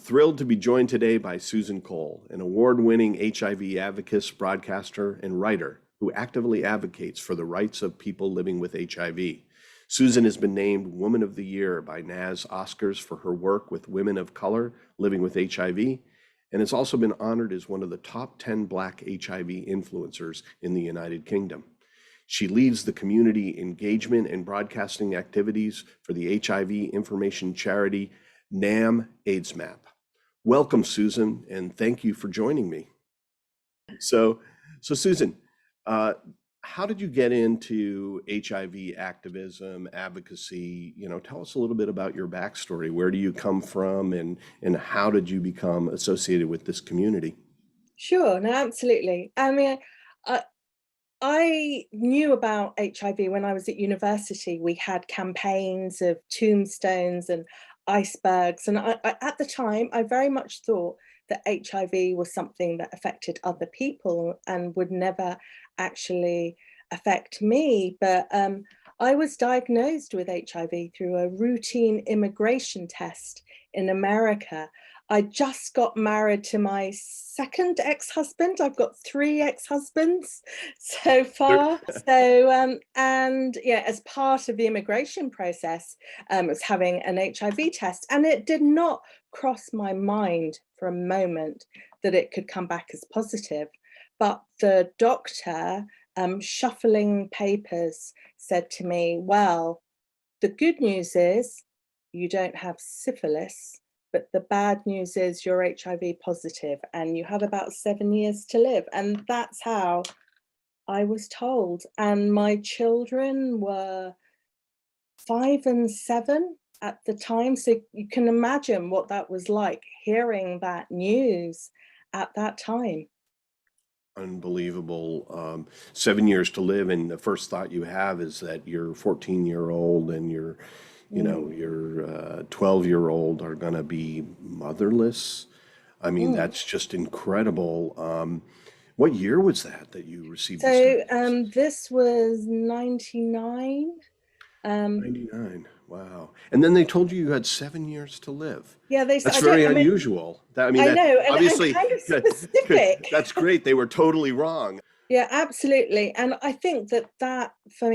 Thrilled to be joined today by Susan Cole, an award-winning HIV advocate, broadcaster, and writer who actively advocates for the rights of people living with HIV. Susan has been named Woman of the Year by NAS Oscars for her work with women of color living with HIV, and has also been honored as one of the top 10 Black HIV influencers in the United Kingdom. She leads the community engagement and broadcasting activities for the HIV information charity NAM AIDSmap. Welcome, Susan, and thank you for joining me. So Susan, how did you get into HIV activism, advocacy? Tell us a little bit about your backstory. Where do you come from, and how did you become associated with this community? Sure, no, absolutely. I knew about HIV when I was at university. We had campaigns of tombstones and icebergs. And at the time, I very much thought that HIV was something that affected other people and would never actually affect me. But I was diagnosed with HIV through a routine immigration test in America. I just got married to my second ex-husband. I've got 3 ex-husbands so far. And yeah, as part of the immigration process, was having an HIV test, and it did not cross my mind for a moment that it could come back as positive. But the doctor, shuffling papers, said to me, well, the good news is you don't have syphilis, but the bad news is you're HIV positive and you have about 7 years to live. And that's how I was told. And my children were 5 and 7 at the time. So you can imagine what that was like, hearing that news at that time. Unbelievable. 7 years to live, and the first thought you have is that your 14-year-old and your 12-year-old are going to be motherless. I mean, that's just incredible. What year was that you received this diagnosis? This was 99. 99. Wow. And then they told you had 7 years to live. Yeah, they said, That's very unusual. I know, and obviously, kind of specific. that's great. They were totally wrong. Yeah, absolutely. And I think that for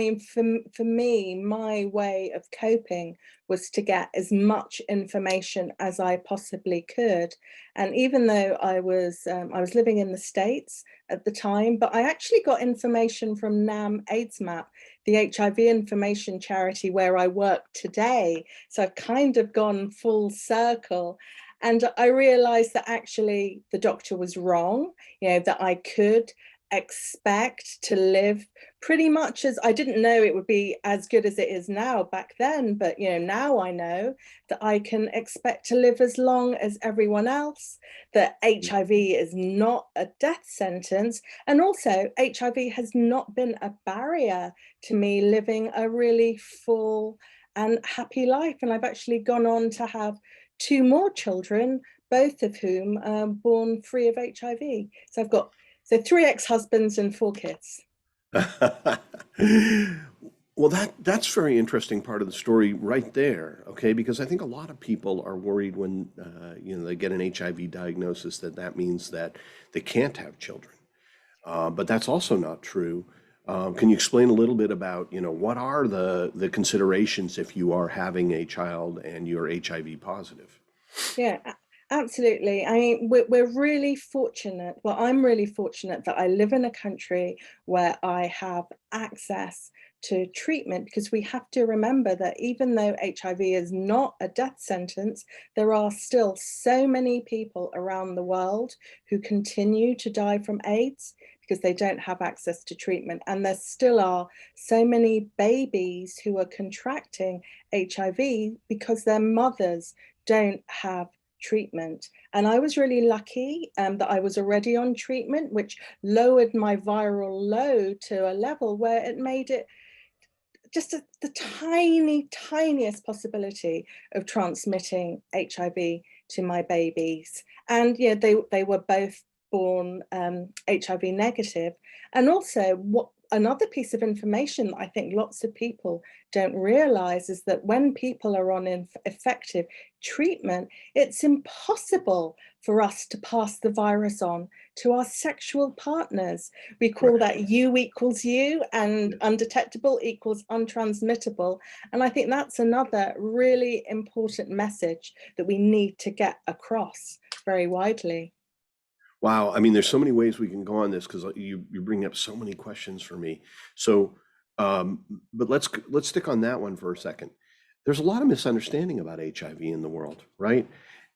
me, my way of coping was to get as much information as I possibly could. And even though I was living in the States at the time, but I actually got information from NAM AIDSmap, the HIV information charity where I work today. So I've kind of gone full circle. And I realized that actually the doctor was wrong, that I could expect to live pretty much as, I didn't know it would be as good as it is now back then, but now I know that I can expect to live as long as everyone else, that HIV is not a death sentence, and also HIV has not been a barrier to me living a really full and happy life. And I've actually gone on to have 2 more children, both of whom are born free of HIV. So I've got 3 ex-husbands and 4 kids. Well, that's very interesting part of the story right there, okay? Because I think a lot of people are worried when they get an HIV diagnosis that means that they can't have children, but that's also not true. Can you explain a little bit about what are the considerations if you are having a child and you're HIV positive? Yeah, absolutely. I mean, we're really fortunate. Well, I'm really fortunate that I live in a country where I have access to treatment, because we have to remember that even though HIV is not a death sentence, there are still so many people around the world who continue to die from AIDS because they don't have access to treatment. And there still are so many babies who are contracting HIV because their mothers don't have treatment. And I was really lucky that I was already on treatment, which lowered my viral load to a level where it made it just the tiniest possibility of transmitting HIV to my babies. And they were both born HIV negative. And also, what another piece of information that I think lots of people don't realize is that when people are on effective treatment, it's impossible for us to pass the virus on to our sexual partners. We call Right. that U equals U, and Yeah. undetectable equals untransmittable. And I think that's another really important message that we need to get across very widely. Wow. I mean, there's so many ways we can go on this because you bring up so many questions for me. So, but let's stick on that one for a second. There's a lot of misunderstanding about HIV in the world, right?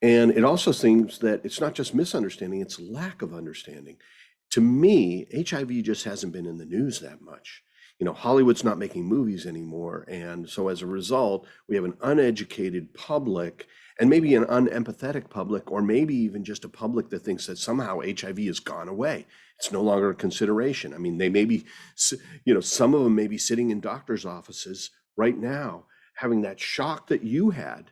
And it also seems that it's not just misunderstanding, it's lack of understanding. To me, HIV just hasn't been in the news that much. You know, Hollywood's not making movies anymore. And so as a result, we have an uneducated public and maybe an unempathetic public, or maybe even just a public that thinks that somehow HIV has gone away. It's no longer a consideration. I mean, they may be, you know, some of them may be sitting in doctor's offices right now having that shock that you had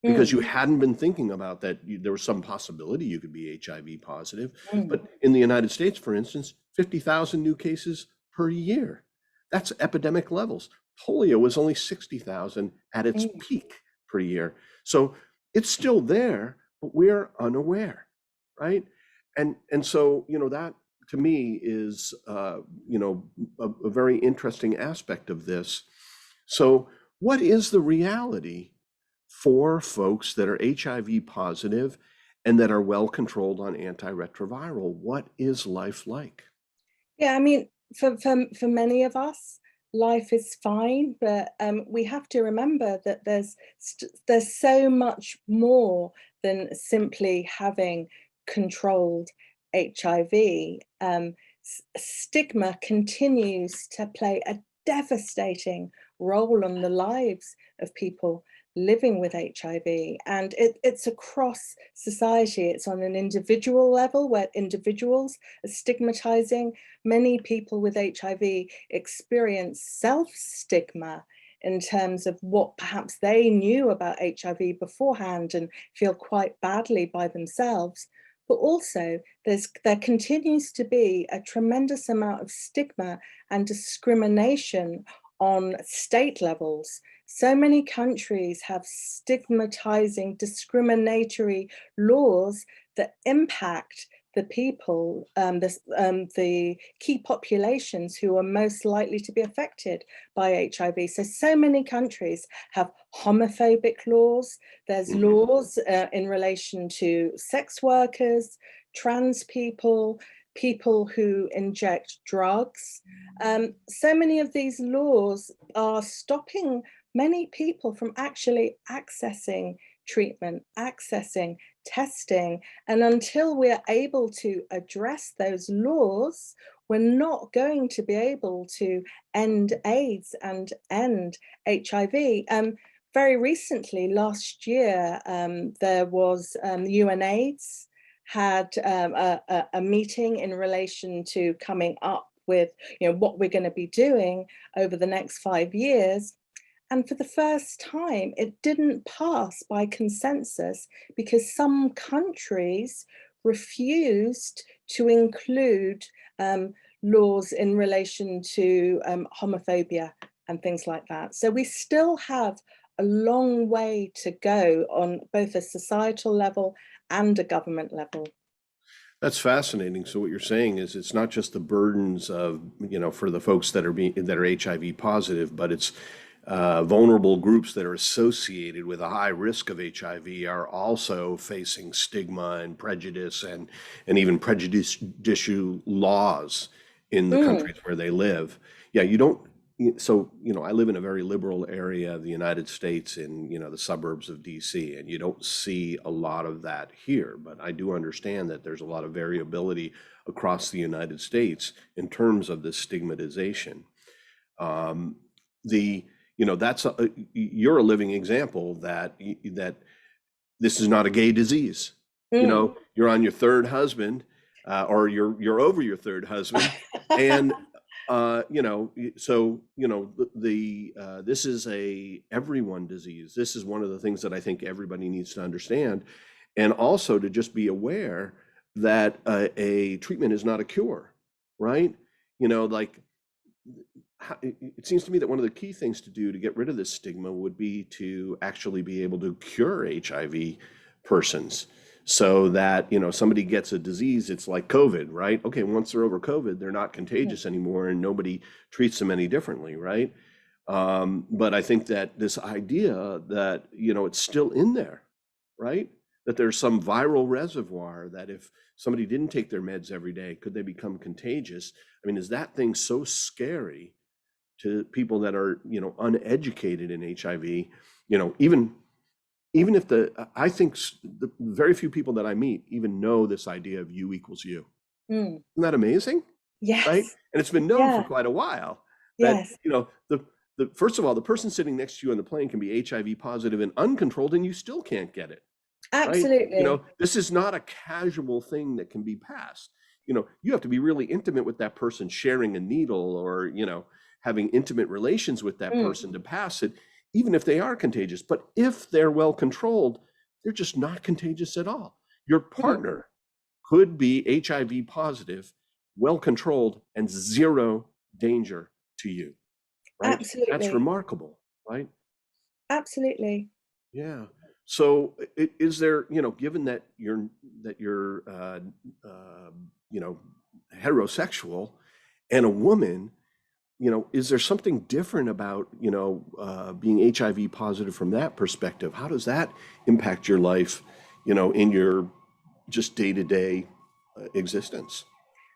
because Mm, you hadn't been thinking about that there was some possibility you could be HIV positive. mm, But in the United States, for instance, 50,000 new cases per year. That's epidemic levels. Polio was only 60,000 at its mm. peak per year. So it's still there, but we're unaware, right? And so, you know, that to me is, you know, a very interesting aspect of this. So what is the reality for folks that are HIV positive and that are well controlled on antiretroviral? What is life like? Yeah, I mean, for many of us, life is fine, but we have to remember that there's so much more than simply having controlled HIV. Stigma continues to play a devastating role on the lives of people living with HIV, and it's across society. It's on an individual level where individuals are stigmatizing. Many people with HIV experience self-stigma in terms of what perhaps they knew about HIV beforehand and feel quite badly by themselves. But also, there continues to be a tremendous amount of stigma and discrimination on state levels. So many countries have stigmatizing, discriminatory laws that impact the people, the key populations who are most likely to be affected by HIV. So many countries have homophobic laws. There's Mhm. laws in relation to sex workers, trans people, people who inject drugs. So many of these laws are stopping many people from actually accessing treatment, accessing testing. And until we're able to address those laws, we're not going to be able to end AIDS and end HIV. Very recently, last year, there was UNAIDS had a meeting in relation to coming up with, you know, what we're going to be doing over the next 5 years. And for the first time, it didn't pass by consensus because some countries refused to include laws in relation to homophobia and things like that. So we still have a long way to go on both a societal level and a government level. That's fascinating. So what you're saying is it's not just the burdens of, you know, for the folks that are HIV positive, but it's vulnerable groups that are associated with a high risk of HIV are also facing stigma and prejudice and even prejudicial laws in the Mm, countries where they live. Yeah, you don't. So, you know, I live in a very liberal area of the United States in, you know, the suburbs of DC, and you don't see a lot of that here. But I do understand that there's a lot of variability across the United States in terms of this stigmatization. Um, the you know that's you're a living example that that this is not a gay disease. You mm. know, you're on your third husband, or you're over your third husband, and you know, so you know this is a everyone disease. This is one of the things that I think everybody needs to understand, and also to just be aware that a treatment is not a cure, right? You know, like it seems to me that one of the key things to do to get rid of this stigma would be to actually be able to cure HIV persons so that, somebody gets a disease, it's like COVID, right? Okay, once they're over COVID, they're not Yeah. contagious anymore and nobody treats them any differently, right? But I think that this idea that, it's still in there, right? That there's some viral reservoir that if somebody didn't take their meds every day, could they become contagious? I mean, is that thing so scary to people that are, uneducated in HIV? Even if I think the very few people that I meet even know this idea of U equals U. Mm. Isn't that amazing? Right? Yes. And it's been known for Yeah. quite a while that, Yes. the first of all, the person sitting next to you on the plane can be HIV positive and uncontrolled, and you still can't get it, right? Absolutely. This is not a casual thing that can be passed. You have to be really intimate with that person, sharing a needle or, having intimate relations with that Mm. person to pass it, even if they are contagious. But if they're well controlled, they're just not contagious at all. Your Mm. partner could be HIV positive, well controlled, and zero danger to you, right? That's Absolutely. remarkable, right? Absolutely. Yeah. So is there, given that you're you know, heterosexual and a woman, is there something different about, being HIV positive from that perspective? How does that impact your life, in your just day-to-day existence?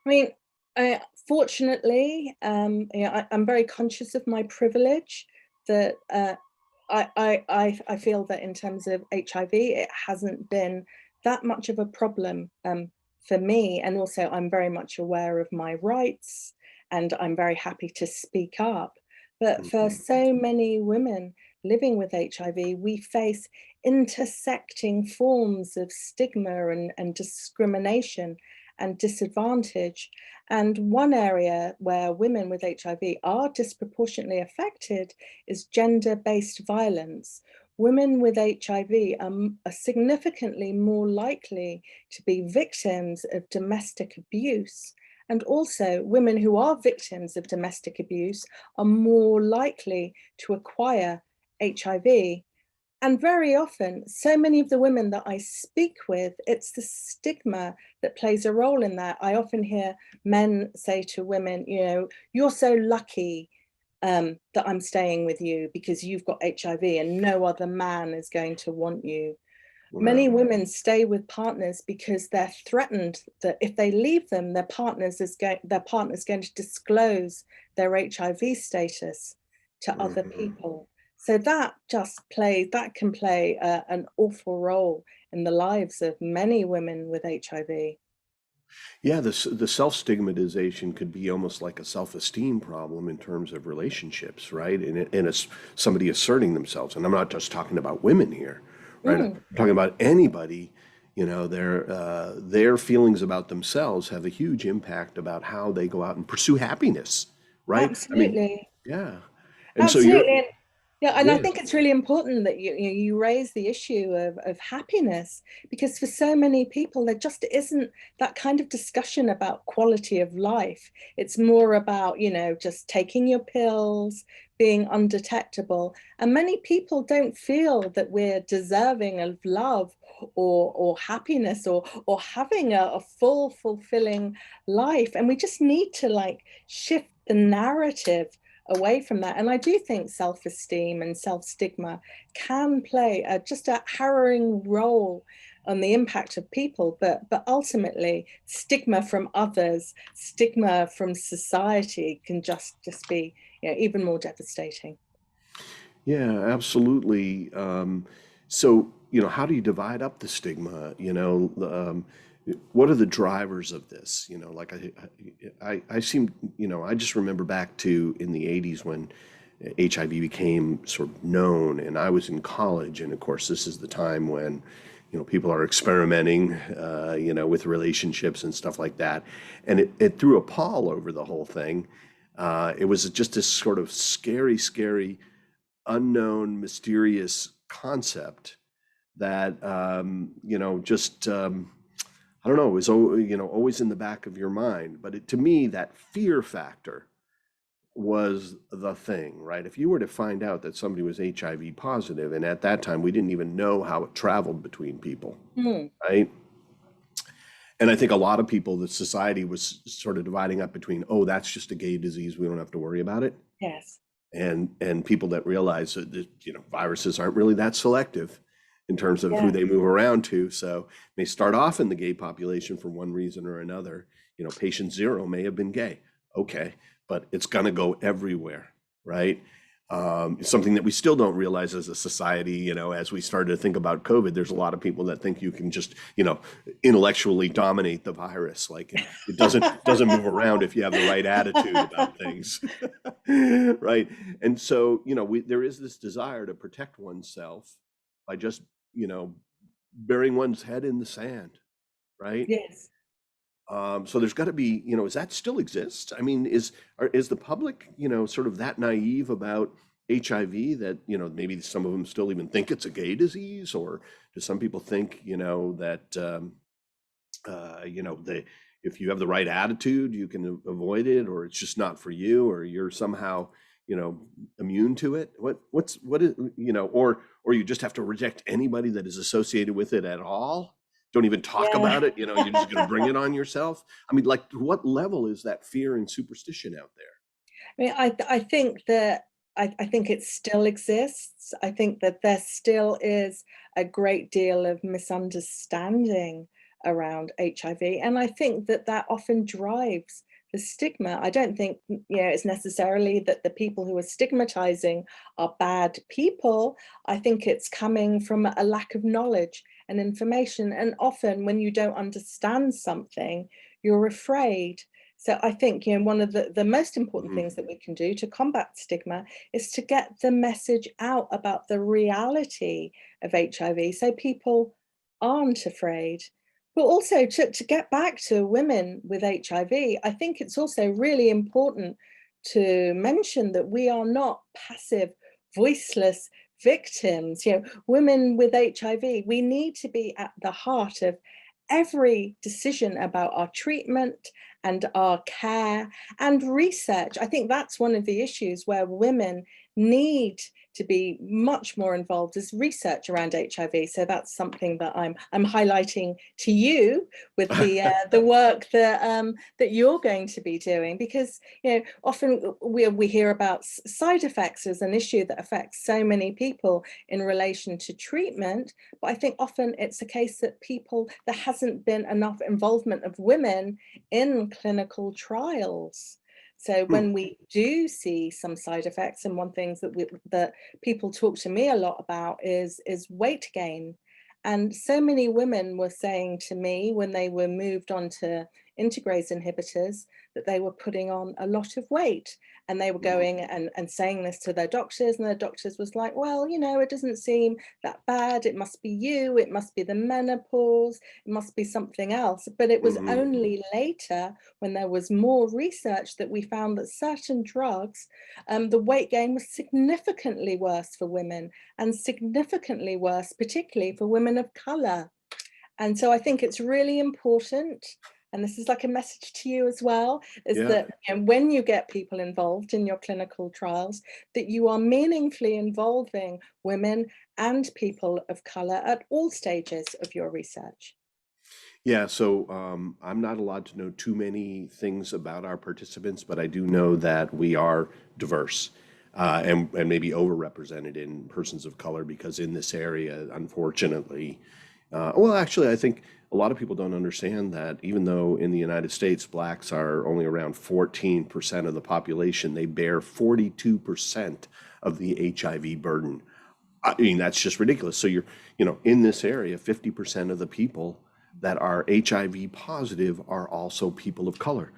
I mean, fortunately, I'm very conscious of my privilege that I feel that in terms of HIV, it hasn't been that much of a problem for me. And also, I'm very much aware of my rights and I'm very happy to speak up. But for Mhm. so many women living with HIV, we face intersecting forms of stigma and discrimination and disadvantage. And one area where women with HIV are disproportionately affected is gender based violence. Women with HIV are significantly more likely to be victims of domestic abuse. And also, women who are victims of domestic abuse are more likely to acquire HIV. And very often, so many of the women that I speak with, it's the stigma that plays a role in that. I often hear men say to women, you're so lucky that I'm staying with you because you've got HIV and no other man is going to want you. Many Wow. women stay with partners because they're threatened that if they leave them, their partner's going to disclose their HIV status to other Mhm. people. So that can play an awful role in the lives of many women with HIV. Yeah, the self-stigmatization could be almost like a self-esteem problem in terms of relationships, right? And it's somebody asserting themselves. And I'm not just talking about women here, right? I'm Mm, talking about anybody, their feelings about themselves have a huge impact about how they go out and pursue happiness, right? I mean, absolutely. yeah. And so you're, Absolutely. Yeah, and I yeah. think it's really important that you raise the issue of happiness because for so many people there just isn't that kind of discussion about quality of life. It's more about, just taking your pills, being undetectable. And many people don't feel that we're deserving of love or happiness or having a full, fulfilling life. And we just need to like shift the narrative away from that. And I do think self-esteem and self-stigma can play just a harrowing role on the impact of people, but ultimately stigma from others, stigma from society can just be even more devastating. Yeah, absolutely. So, how do you divide up the stigma? What are the drivers of this? Like I seem, I just remember back to in the 80s when HIV became sort of known, and I was in college, and of course, this is the time when, people are experimenting, with relationships and stuff like that, and it threw a pall over the whole thing. It was just this sort of scary unknown, mysterious concept that just I don't know, is always in the back of your mind. But to me, that fear factor was the thing, right? If you were to find out that somebody was HIV positive, and at that time we didn't even know how it traveled between people, Mm, right? And I think a lot of people, the society was sort of dividing up between, oh, that's just a gay disease, we don't have to worry about it, yes. and people that realize that viruses aren't really that selective in terms of who Yeah. they move around to. So they start off in the gay population for one reason or another. Patient zero may have been gay, okay, but it's going to go everywhere, right? Something that we still don't realize as a society, as we started to think about COVID, there's a lot of people that think you can just, intellectually dominate the virus. Like it doesn't move around if you have the right attitude about things, right? And so, there is this desire to protect oneself by just, burying one's head in the sand, right? Yes. So there's got to be, does that still exist? I mean, is the public, sort of that naive about HIV that, maybe some of them still even think it's a gay disease, or do some people think, that, they, if you have the right attitude, you can avoid it, or it's just not for you, or you're somehow, immune to it? What is, or you just have to reject anybody that is associated with it at all? Don't even talk Yeah. about it, you're just going to bring it on yourself. I mean, like, what level is that fear and superstition out there? I mean, I think that I think it still exists. I think that there still is a great deal of misunderstanding around HIV, and I think that that often drives the stigma. I don't think, it's necessarily that the people who are stigmatizing are bad people. I think it's coming from a lack of knowledge and information, and often when you don't understand something, you're afraid. So I think, one of the most important Mhm. things that we can do to combat stigma is to get the message out about the reality of HIV so people aren't afraid. But also to get back to women with HIV, I think it's also really important to mention that we are not passive, voiceless victims. Women with HIV, we need to be at the heart of every decision about our treatment and our care and research. I think that's one of the issues where women need to be much more involved is research around HIV. So that's something that I'm highlighting to you with the work that you're going to be doing, because often we hear about side effects as an issue that affects so many people in relation to treatment, but I think often it's a case that there hasn't been enough involvement of women in clinical trials. So Hmm. when we do see some side effects, and one things that people talk to me a lot about is weight gain. And so many women were saying to me when they were moved on to integrase inhibitors that they were putting on a lot of weight, and they were Mhm. going and saying this to their doctors, and their doctors was like, well, it doesn't seem that bad, it must be you, it must be the menopause, it must be something else. But it was Mhm. only later, when there was more research, that we found that certain drugs, the weight gain was significantly worse for women, and significantly worse particularly for women of color. And so I think it's really important, and this is like a message to you as well, is Yeah. that when you get people involved in your clinical trials, that you are meaningfully involving women and people of color at all stages of your research. Yeah, so I'm not allowed to know too many things about our participants, but I do know that we are diverse, and maybe overrepresented in persons of color, because in this area, unfortunately, well, actually, I think a lot of people don't understand that even though in the United States, blacks are only around 14% of the population, they bear 42% of the HIV burden. I mean, that's just ridiculous. So in this area, 50% of the people that are HIV positive are also people of color.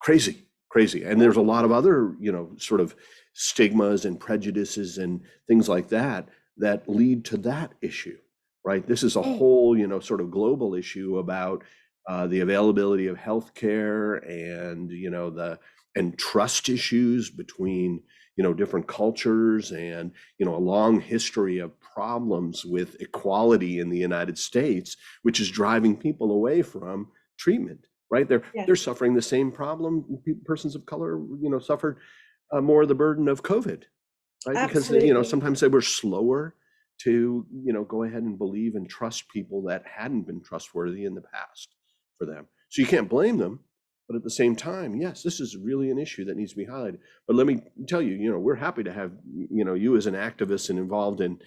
Crazy, crazy. And there's a lot of other, sort of stigmas and prejudices and things like that that lead to that issue, right? This is a Mm, whole, sort of global issue about the availability of healthcare, and, and trust issues between, different cultures, and, a long history of problems with equality in the United States, which is driving people away from treatment, right? Yeah, They're suffering the same problem. Persons of color, suffered more of the burden of COVID, right? Because, absolutely. sometimes they were slower to, go ahead and believe and trust people that hadn't been trustworthy in the past for them. So you can't blame them. But at the same time, yes, this is really an issue that needs to be highlighted. But let me tell you, we're happy to have, you as an activist and involved in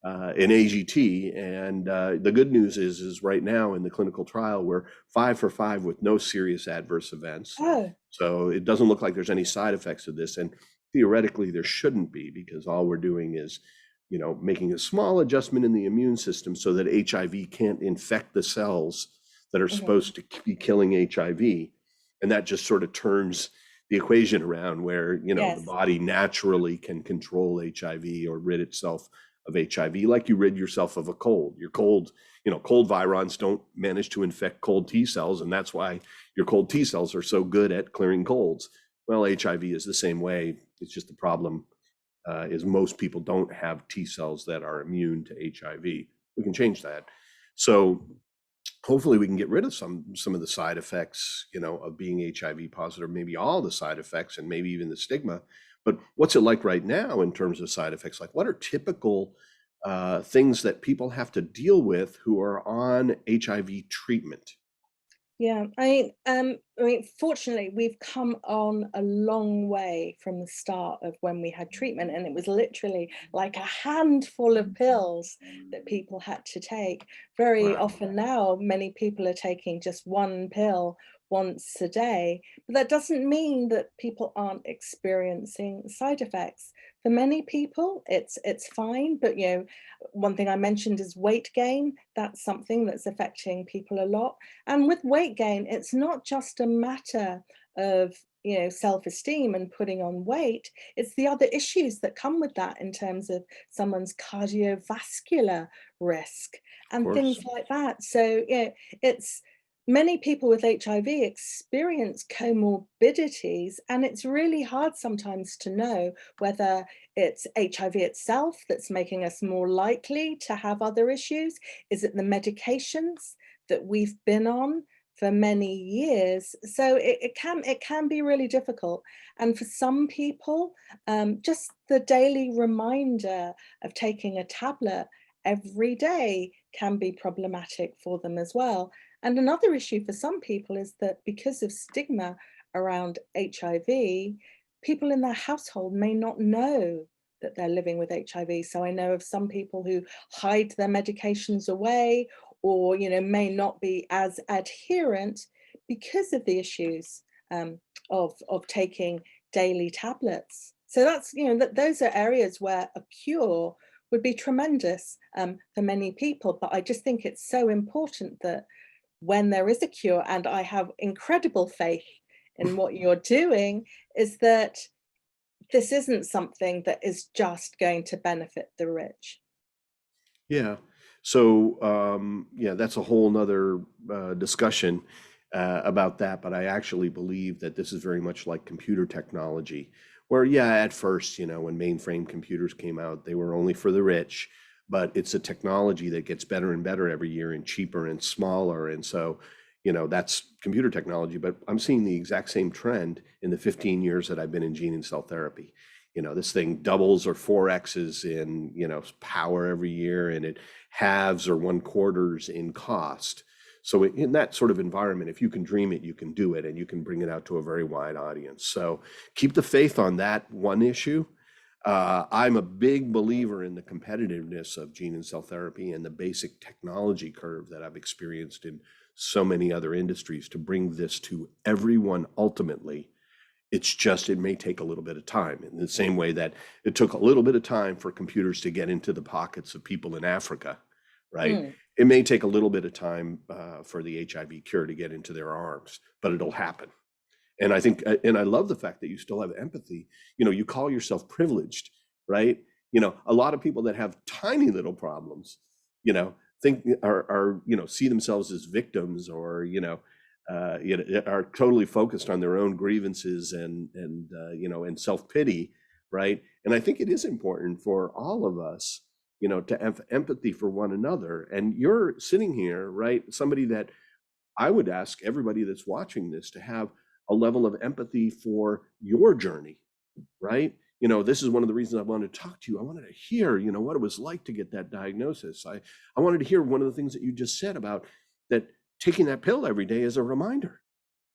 AGT. And the good news is right now in the clinical trial, we're 5 for 5 with no serious adverse events. Oh, So it doesn't look like there's any side effects of this. And theoretically, there shouldn't be, because all we're doing is, making a small adjustment in the immune system so that HIV can't infect the cells that are mhm, supposed to be killing HIV. And that just sort of turns the equation around where, the yes. body naturally can control HIV or rid itself of HIV, like you rid yourself of a cold. Your cold, cold virons don't manage to infect cold T cells, and that's why your cold T cells are so good at clearing colds. Well, HIV is the same way. It's just the problem is most people don't have T cells that are immune to HIV. We can change that. So hopefully we can get rid of some of the side effects, of being HIV positive, maybe all the side effects and maybe even the stigma. But what's it like right now in terms of side effects? Like, what are typical things that people have to deal with who are on HIV treatment? Yeah, fortunately, we've come on a long way from the start of when we had treatment, and it was literally like a handful of pills that people had to take. Very Wow. often now, many people are taking just one pill once a day, but that doesn't mean that people aren't experiencing side effects. For many people, it's fine, but one thing I mentioned is weight gain. That's something that's affecting people a lot. And with weight gain, it's not just a matter of self-esteem and putting on weight. It's the other issues that come with that in terms of someone's cardiovascular risk Of and course. things like that. So it's many people with HIV experience comorbidities, and it's really hard sometimes to know whether it's HIV itself that's making us more likely to have other issues. Is it the medications that we've been on for many years? So it can be really difficult. And for some people, just the daily reminder of taking a tablet every day can be problematic for them as well. And another issue for some people is that because of stigma around HIV, people in their household may not know that they're living with HIV. So I know of some people who hide their medications away, or may not be as adherent because of the issues of taking daily tablets. So that's that those are areas where a cure would be tremendous for many people. But I just think it's so important that when there is a cure, and I have incredible faith in what you're doing, is that this isn't something that is just going to benefit the rich. Yeah. So, yeah, that's a whole nother discussion about that. But I actually believe that this is very much like computer technology, where, yeah, at first, when mainframe computers came out, they were only for the rich, but it's a technology that gets better and better every year and cheaper and smaller. And so, that's computer technology. But I'm seeing the exact same trend in the 15 years that I've been in gene and cell therapy. This thing doubles or 4x's in, power every year, and it halves or 1/4s in cost. So in that sort of environment, if you can dream it, you can do it, and you can bring it out to a very wide audience. So keep the faith on that one issue. I'm a big believer in the competitiveness of gene and cell therapy and the basic technology curve that I've experienced in so many other industries to bring this to everyone ultimately. It's just, it may take a little bit of time, in the same way that it took a little bit of time for computers to get into the pockets of people in Africa, right? Mm, It may take a little bit of time for the HIV cure to get into their arms, but it'll happen. And I think, and I love the fact that you still have empathy. You call yourself privileged, right? A lot of people that have tiny little problems, you know, think are see themselves as victims, or are totally focused on their own grievances and self-pity, right? And I think it is important for all of us, to have empathy for one another. And you're sitting here, right? Somebody that I would ask everybody that's watching this to have a level of empathy for your journey, right? This is one of the reasons I wanted to talk to you. I wanted to hear, what it was like to get that diagnosis. I wanted to hear one of the things that you just said about that taking that pill every day as a reminder,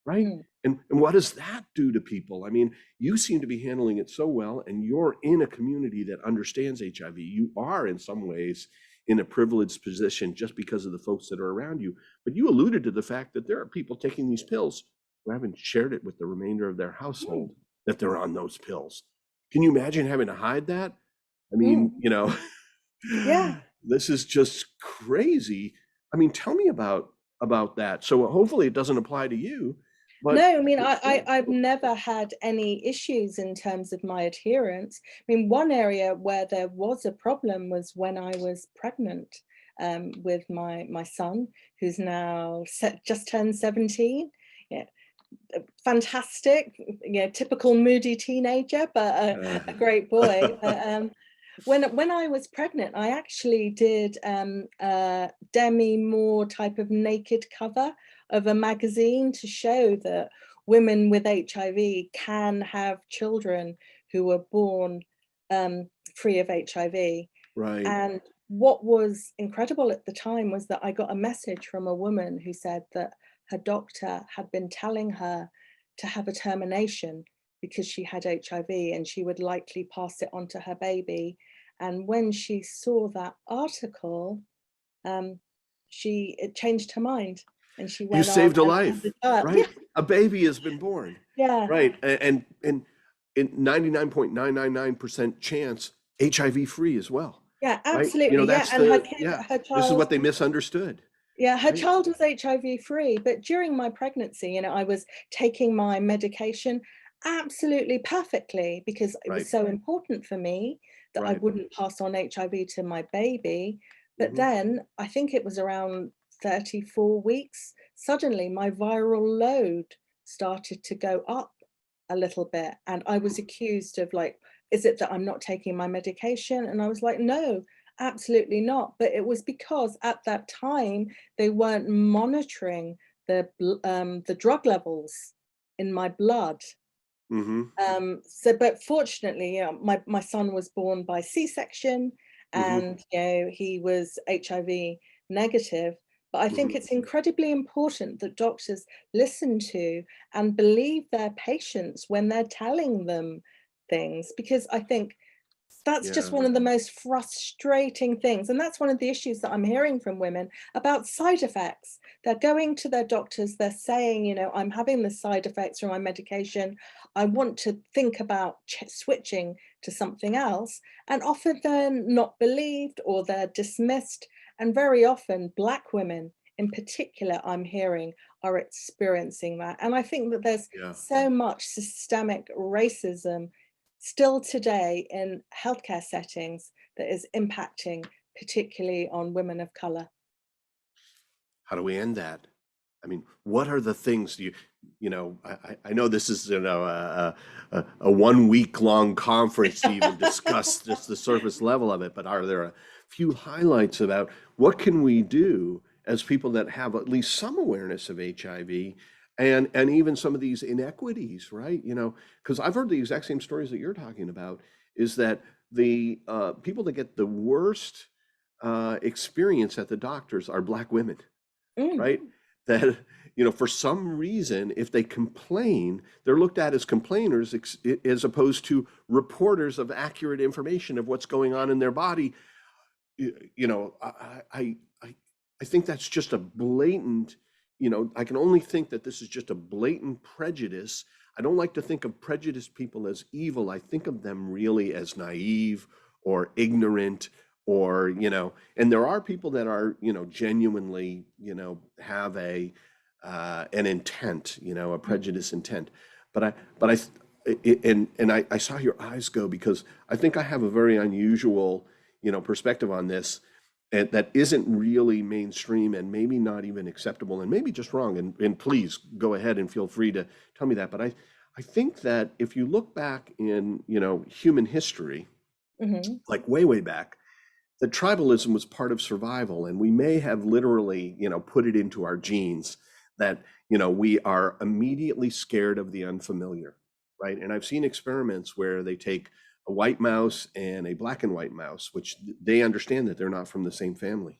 right? Mm. And what does that do to people? I mean, you seem to be handling it so well, and you're in a community that understands HIV. You are in some ways in a privileged position just because of the folks that are around you. But you alluded to the fact that there are people taking these pills who haven't shared it with the remainder of their household that they're on those pills. Can you imagine having to hide that? I mean, Yeah. this is just crazy. I mean, tell me about that. So hopefully it doesn't apply to you. But no, I mean, I've never had any issues in terms of my adherence. I mean, one area where there was a problem was when I was pregnant with my son, who's now just turned 17. Yeah, fantastic, typical moody teenager, but a great boy. But, when I was pregnant, I actually did a Demi Moore type of naked cover of a magazine to show that women with HIV can have children who were born free of HIV. right. And what was incredible at the time was that I got a message from a woman who said that her doctor had been telling her to have a termination because she had HIV and she would likely pass it on to her baby. And when she saw that article, it changed her mind, and she You went on saved a and life, had a child. right? A baby has been born, Yeah, right? And in 99.999% chance HIV free as well, yeah, right? absolutely. Yeah, That's and her this is child. what they misunderstood, Yeah, her right? child was HIV free, but during my pregnancy, I was taking my medication absolutely perfectly because it was Right, so important for me that I right. wouldn't pass on HIV to my baby. But Mhm. then I think it was around 34 weeks, suddenly my viral load started to go up a little bit. And I was accused of like, is it that I'm not taking my medication? And I was like, no, absolutely not. But it was because at that time, they weren't monitoring the drug levels in my blood. Mhm. But fortunately, my son was born by C-section, Mhm. and he was HIV negative. But I think Mhm. it's incredibly important that doctors listen to and believe their patients when they're telling them things, because I think that's just Yeah. one of the most frustrating things, and that's one of the issues that I'm hearing from women about side effects. They're going to their doctors, they're saying, I'm having the side effects from my medication. I want to think about switching to something else, and often they're not believed or they're dismissed. And very often, Black women in particular, I'm hearing, are experiencing that. And I think that there's Yeah. so much systemic racism still today in healthcare settings that is impacting particularly on women of color. How do we end that? I mean, what are the things I know this is, a 1 week long conference to even discuss just the surface level of it, but are there a few highlights about what can we do as people that have at least some awareness of HIV and even some of these inequities, right? Because I've heard the exact same stories that you're talking about, is that the people that get the worst experience at the doctors are Black women, Mm, right? That, for some reason, if they complain, they're looked at as complainers as opposed to reporters of accurate information of what's going on in their body. I think that's just a blatant, I can only think that this is just a blatant prejudice. I don't like to think of prejudiced people as evil. I think of them really as naive or ignorant, or, and there are people that are, genuinely, have an intent, a mm, prejudice intent. But I saw your eyes go, because I think I have a very unusual, perspective on this, and that isn't really mainstream and maybe not even acceptable and maybe just wrong. And please go ahead and feel free to tell me that. But I think that if you look back in, human history, mhm, like way, way back, that tribalism was part of survival, and we may have literally, put it into our genes that, we are immediately scared of the unfamiliar, right? And I've seen experiments where they take a white mouse and a black and white mouse, which they understand that they're not from the same family.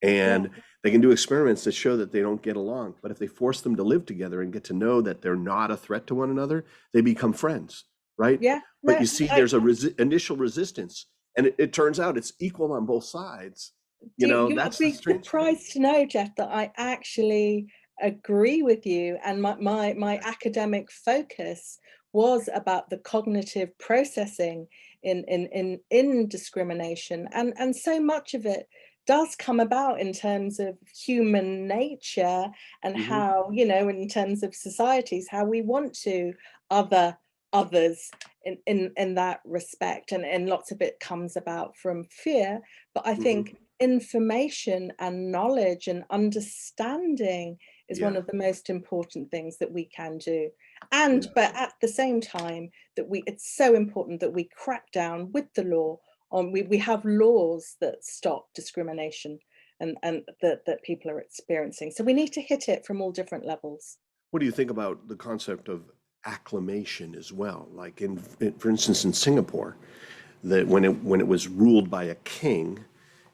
Yeah. And they can do experiments that show that they don't get along. But if they force them to live together and get to know that they're not a threat to one another, they become friends, right? Yeah. But No, you see, I, there's a initial resistance, and it turns out it's equal on both sides. you'll That's the be strange thing. surprised to know, Jeff, that I actually agree with you. And my academic focus was about the cognitive processing in discrimination. And so much of it does come about in terms of human nature and Hmm. how, in terms of societies, how we want to other others in that respect. And lots of it comes about from fear. But I Hmm. think information and knowledge and understanding is one Yeah, of the most important things that we can do. And yeah. but at the same time, that we it's so important that we crack down with the law on we have laws that stop discrimination and that people are experiencing. So we need to hit it from all different levels. What do you think about the concept of acclamation as well? Like for instance, in Singapore, that when it was ruled by a king,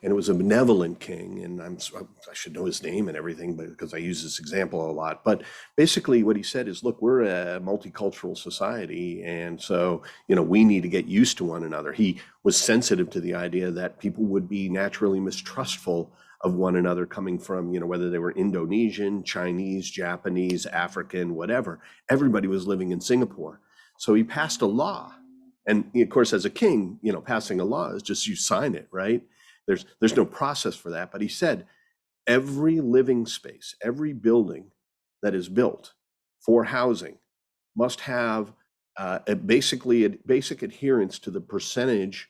and it was a benevolent king, and I should know his name and everything, but because I use this example a lot. But basically, what he said is, look, we're a multicultural society, and so we need to get used to one another. He was sensitive to the idea that people would be naturally mistrustful of one another, coming from whether they were Indonesian, Chinese, Japanese, African, whatever. Everybody was living in Singapore, so he passed a law. And of course, as a king, passing a law is just you sign it, right? There's no process for that. But he said every living space, every building that is built for housing must have basically a basic adherence to the percentage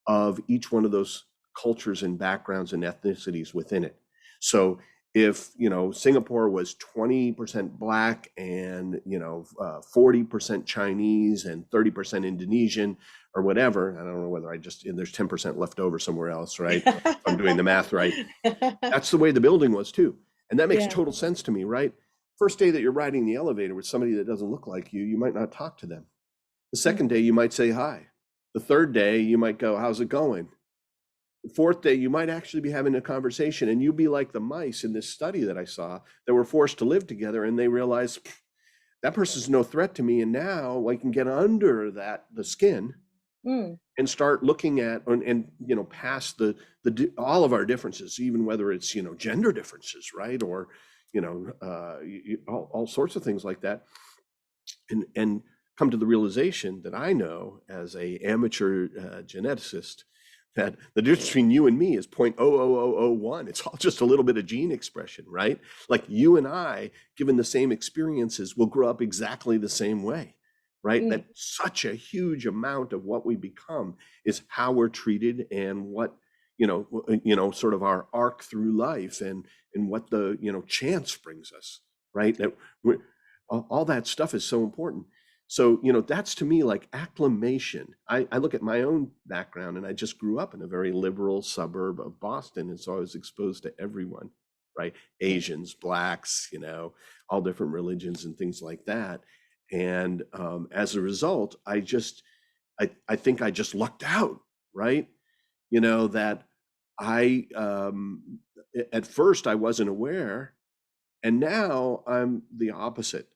of each one of those cultures and backgrounds and ethnicities within it. So if Singapore was 20% black and 40% Chinese and 30% Indonesian or whatever, I don't know whether and there's 10% left over somewhere else, right? If I'm doing the math right. That's the way the building was too. And that makes Yeah. total sense to me, right? First day that you're riding the elevator with somebody that doesn't look like you might not talk to them. The second day, you might say hi. The third day, you might go, how's it going? The fourth day, you might actually be having a conversation, and you'll be like the mice in this study that I saw that were forced to live together, and they realize that person's no threat to me. And now I can get under the skin Mm. and start looking at and past the all of our differences, even whether it's gender differences, right, or all sorts of things like that, and come to the realization that I know as a amateur geneticist that the difference between you and me is 0.00001. It's all just a little bit of gene expression, right? Like you and I, given the same experiences, will grow up exactly the same way, right? Mm. That such a huge amount of what we become is how we're treated and what sort of our arc through life and what the chance brings us, right? That all that stuff is so important. So, that's to me like acclamation. I look at my own background, and I just grew up in a very liberal suburb of Boston. And so I was exposed to everyone, right? Asians, blacks, all different religions and things like that. And as a result, I think I just lucked out, right? That I, at first I wasn't aware, and now I'm the opposite.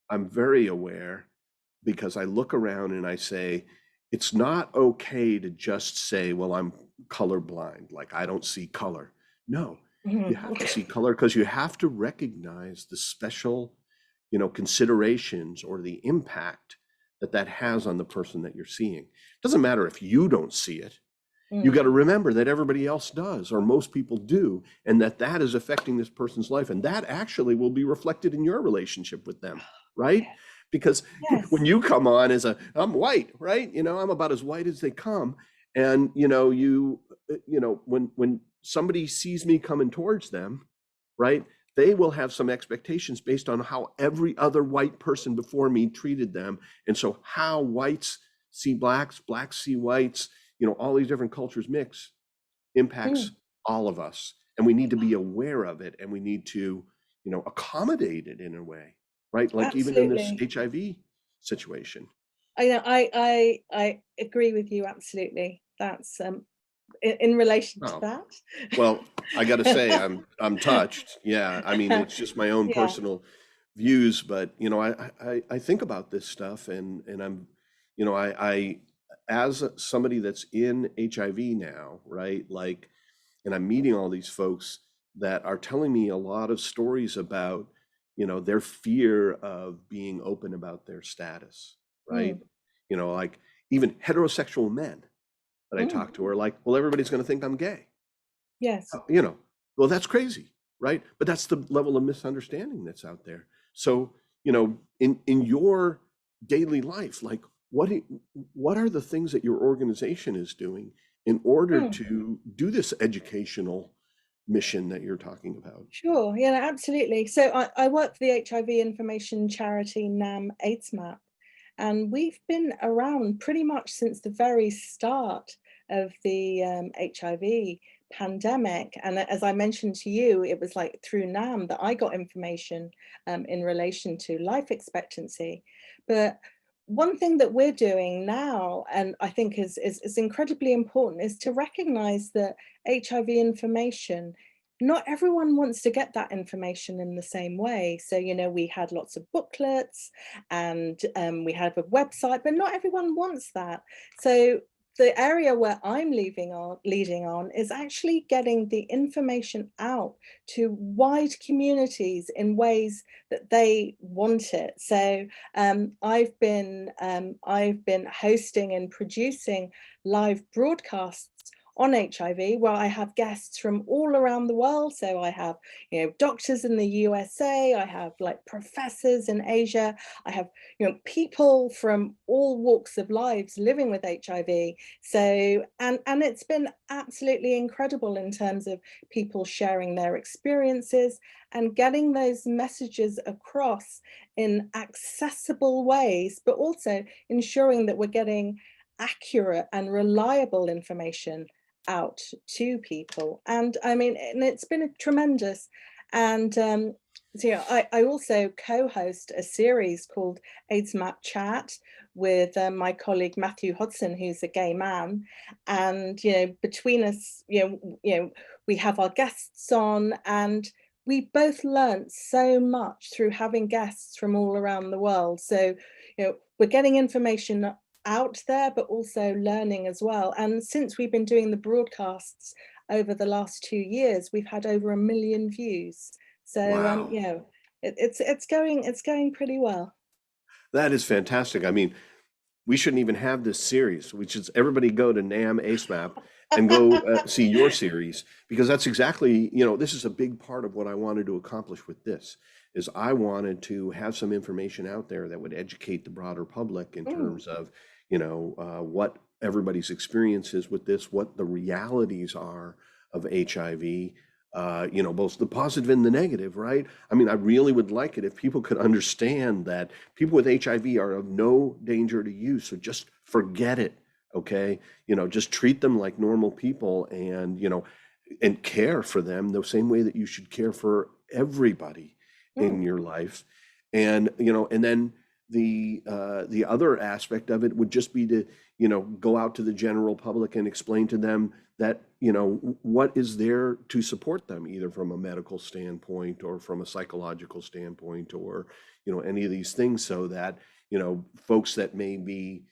I'm very aware because I look around and I say, it's not okay to just say, well, I'm colorblind, like I don't see color. No, you have to see color because you have to recognize the special, considerations or the impact that has on the person that you're seeing. It doesn't matter if you don't see it. You got to Mm. remember that everybody else does, or most people do, and that is affecting this person's life. And that actually will be reflected in your relationship with them, right? Yeah. Because when Yes. you come on I'm white, right? I'm about as white as they come. And, when somebody sees me coming towards them, right, they will have some expectations based on how every other white person before me treated them. And so how whites see blacks, blacks see whites, all these different cultures mix impacts Mm. all of us. And we need to be aware of it. And we need to, accommodated in a way, right? Like even in this Absolutely. HIV situation. I know. I agree with you absolutely. That's in relation to Oh, well, I got to say, that. I'm touched. Yeah, I mean, it's just my own Yeah. personal views, but I think about this stuff, and I'm, I as somebody that's in HIV now, right? Like, and I'm meeting all these folks that are telling me a lot of stories about, their fear of being open about their status, right? Mm, Like even heterosexual men that I mm, talk to are like, well, everybody's going to think I'm gay. yes. Uh, you know, well, that's crazy, right? But that's the level of misunderstanding that's out there. So, in your daily life, like what are the things that your organization is doing in order Mm. to do this educational mission that you're talking about? Sure, yeah, no, absolutely. So I work for the HIV information charity NAM AIDS Map, and we've been around pretty much since the very start of the HIV pandemic. And as I mentioned to you, it was like through NAM that I got information in relation to life expectancy. But one thing that we're doing now, and I think is incredibly important, is to recognize that HIV information, not everyone wants to get that information in the same way. So, we had lots of booklets and we have a website, but not everyone wants that. So, the area where I'm leading on is actually getting the information out to wide communities in ways that they want it. So I've been hosting and producing live broadcasts on HIV, where I have guests from all around the world. So I have, doctors in the USA, I have like professors in Asia, I have, people from all walks of lives living with HIV. So, and it's been absolutely incredible in terms of people sharing their experiences and getting those messages across in accessible ways, but also ensuring that we're getting accurate and reliable information out to people. And I mean, and it's been a tremendous. And so, I also co-host a series called AIDS Map Chat with my colleague Matthew Hodson, who's a gay man. And between us, we have our guests on, and we both learnt so much through having guests from all around the world. So, we're getting information out there, but also learning as well. And since we've been doing the broadcasts over the last 2 years, we've had over 1 million views. So Wow, it's going pretty well. that is fantastic. I mean, we shouldn't even have this series. We should everybody go to NAM AceMap and go see your series, because that's exactly, this is a big part of what I wanted to accomplish with this is I wanted to have some information out there that would educate the broader public in Mm, terms of, what everybody's experience is with this, what the realities are of HIV, both the positive and the negative, right? I mean, I really would like it if people could understand that people with HIV are of no danger to you. So just forget it. Okay. Just treat them like normal people and care for them the same way that you should care for everybody in mm, your life. And then the other aspect of it would just be to, go out to the general public and explain to them that, what is there to support them, either from a medical standpoint or from a psychological standpoint or, any of these things, so that, folks that may be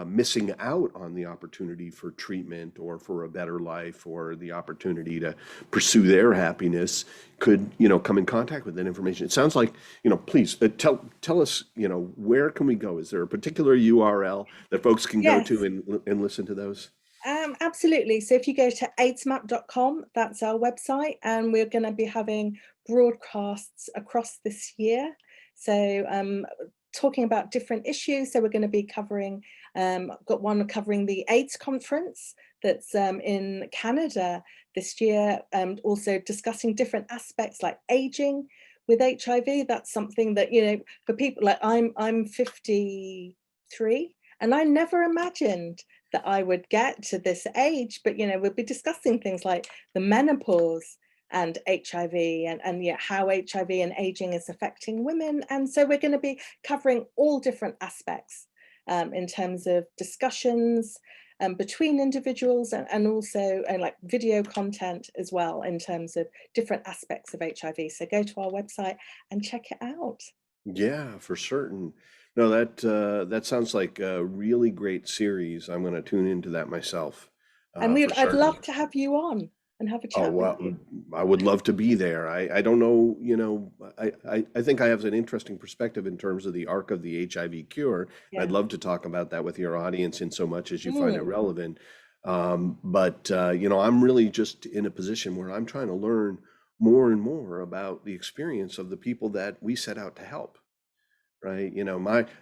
missing out on the opportunity for treatment or for a better life or the opportunity to pursue their happiness could, come in contact with that information. It sounds like, please tell us, where can we go? Is there a particular URL that folks can go to yes. and listen to those? Absolutely. So if you go to aidsmap.com, that's our website, and we're going to be having broadcasts across this year. So talking about different issues. So we're going to be covering, got one covering the AIDS conference that's in Canada this year, and also discussing different aspects like aging with HIV. That's something that, for people like I'm 53, and I never imagined that I would get to this age, but we'll be discussing things like the menopause and HIV and yeah, how HIV and aging is affecting women. And so we're going to be covering all different aspects in terms of discussions between individuals and also like video content as well in terms of different aspects of HIV. So go to our website and check it out. Yeah, for certain. No, that sounds like a really great series. I'm going to tune into that myself, And for I'd certain. love to have you on and have a Oh, chat with well, you. I would love to be there. I don't know, I think I have an interesting perspective in terms of the arc of the HIV cure. And I'd Yeah. love to talk about that with your audience in so much as you find it Mm. relevant. But I'm really just in a position where I'm trying to learn more and more about the experience of the people that we set out to help. Right?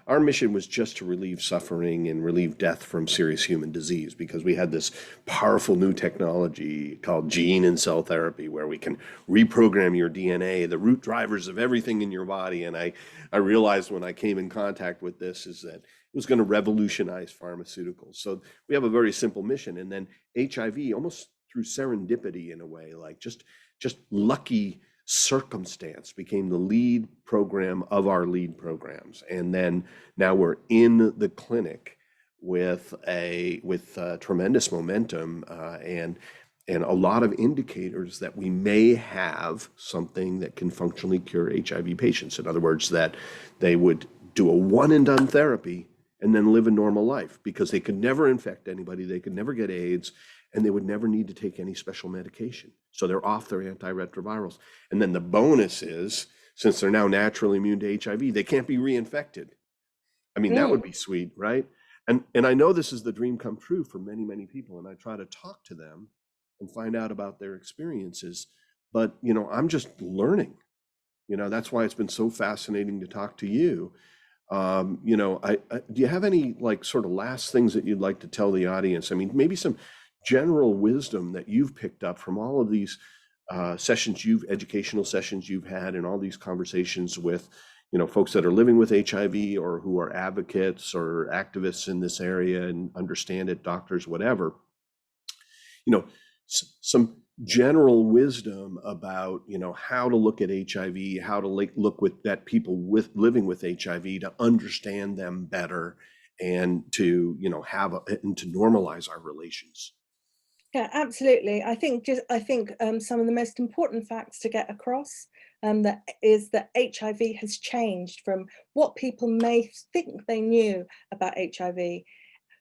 Our mission was just to relieve suffering and relieve death from serious human disease because we had this powerful new technology called gene and cell therapy where we can reprogram your DNA, the root drivers of everything in your body. And I realized when I came in contact with this is that it was going to revolutionize pharmaceuticals. So we have a very simple mission. And then HIV, almost through serendipity in a way, like just lucky circumstance, became the lead program of our lead programs. And then now we're in the clinic with tremendous momentum, and a lot of indicators that we may have something that can functionally cure HIV patients. In other words, that they would do a one and done therapy and then live a normal life because they could never infect anybody, they could never get AIDS, and they would never need to take any special medication. So they're off their antiretrovirals. And then the bonus is, since they're now naturally immune to HIV, they can't be reinfected. I mean, that would Mm. be sweet, right? And I know this is the dream come true for many, many people. And I try to talk to them and find out about their experiences. But, I'm just learning. That's why it's been so fascinating to talk to you. Do you have any like sort of last things that you'd like to tell the audience? I mean, maybe some general wisdom that you've picked up from all of these educational sessions you've had and all these conversations with, folks that are living with HIV or who are advocates or activists in this area and understand it, doctors, whatever. Some general wisdom about how to look at HIV, how to look with that people with living with HIV to understand them better and to and to normalize our relations. Yeah, absolutely. I think some of the most important facts to get across that is that HIV has changed from what people may think they knew about HIV.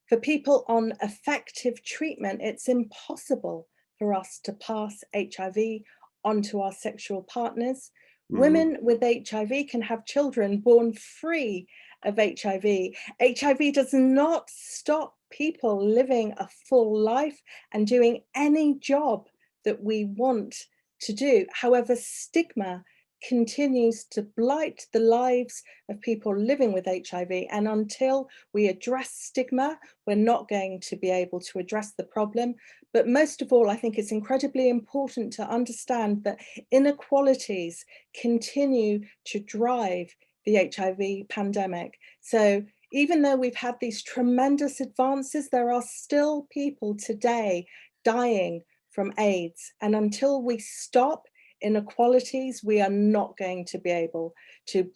For people on effective treatment, it's impossible for us to pass HIV onto our sexual partners. Mhm. Women with HIV can have children born free of HIV. HIV does not stop people living a full life and doing any job that we want to do. However, stigma continues to blight the lives of people living with HIV. And until we address stigma, we're not going to be able to address the problem. But most of all, I think it's incredibly important to understand that inequalities continue to drive the HIV pandemic. So even though we've had these tremendous advances, there are still people today dying from AIDS. And until we stop inequalities, we are not going to be able to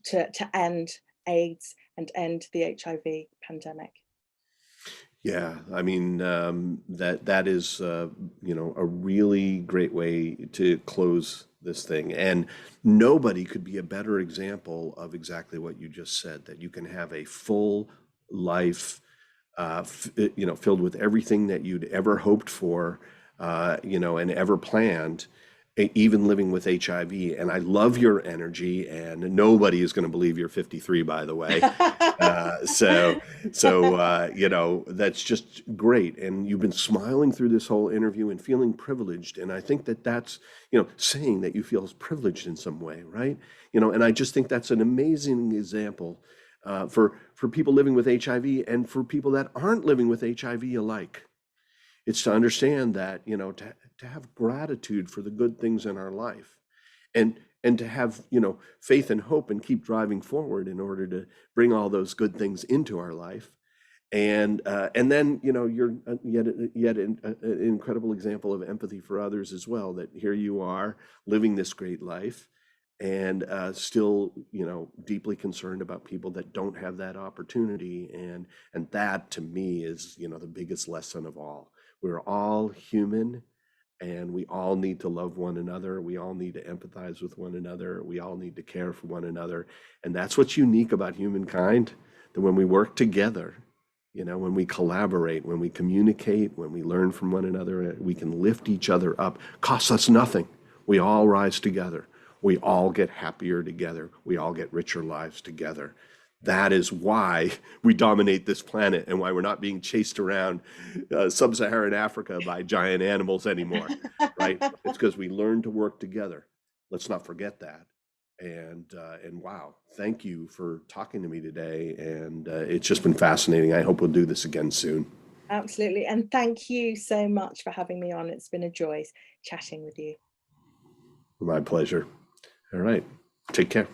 end AIDS and end the HIV pandemic. Yeah, I mean, that is a really great way to close this thing. And nobody could be a better example of exactly what you just said, that you can have a full life, filled with everything that you'd ever hoped for, and ever planned, even living with HIV. And I love your energy, and nobody is going to believe you're 53, by the way. So that's just great. And you've been smiling through this whole interview and feeling privileged. And I think that that's, saying that you feel privileged in some way, right? And I just think that's an amazing example for people living with HIV and for people that aren't living with HIV alike. It's to understand that, to have gratitude for the good things in our life and to have, faith and hope and keep driving forward in order to bring all those good things into our life. And then, you know, you're yet an incredible example of empathy for others as well, that here you are living this great life and still, you know, deeply concerned about people that don't have that opportunity. And that to me is, you know, the biggest lesson of all. We're all human, and we all need to love one another. We all need to empathize with one another. We all need to care for one another. And that's what's unique about humankind, that when we work together, you know, when we collaborate, when we communicate, when we learn from one another, we can lift each other up. Costs us nothing. We all rise together. We all get happier together. We all get richer lives together. That is why we dominate this planet and why we're not being chased around sub-Saharan Africa by giant animals anymore, right? It's because we learn to work together. Let's not forget that. And wow, thank you for talking to me today. And it's just been fascinating. I hope we'll do this again soon. Absolutely. And thank you so much for having me on. It's been a joy chatting with you. My pleasure. All right. Take care.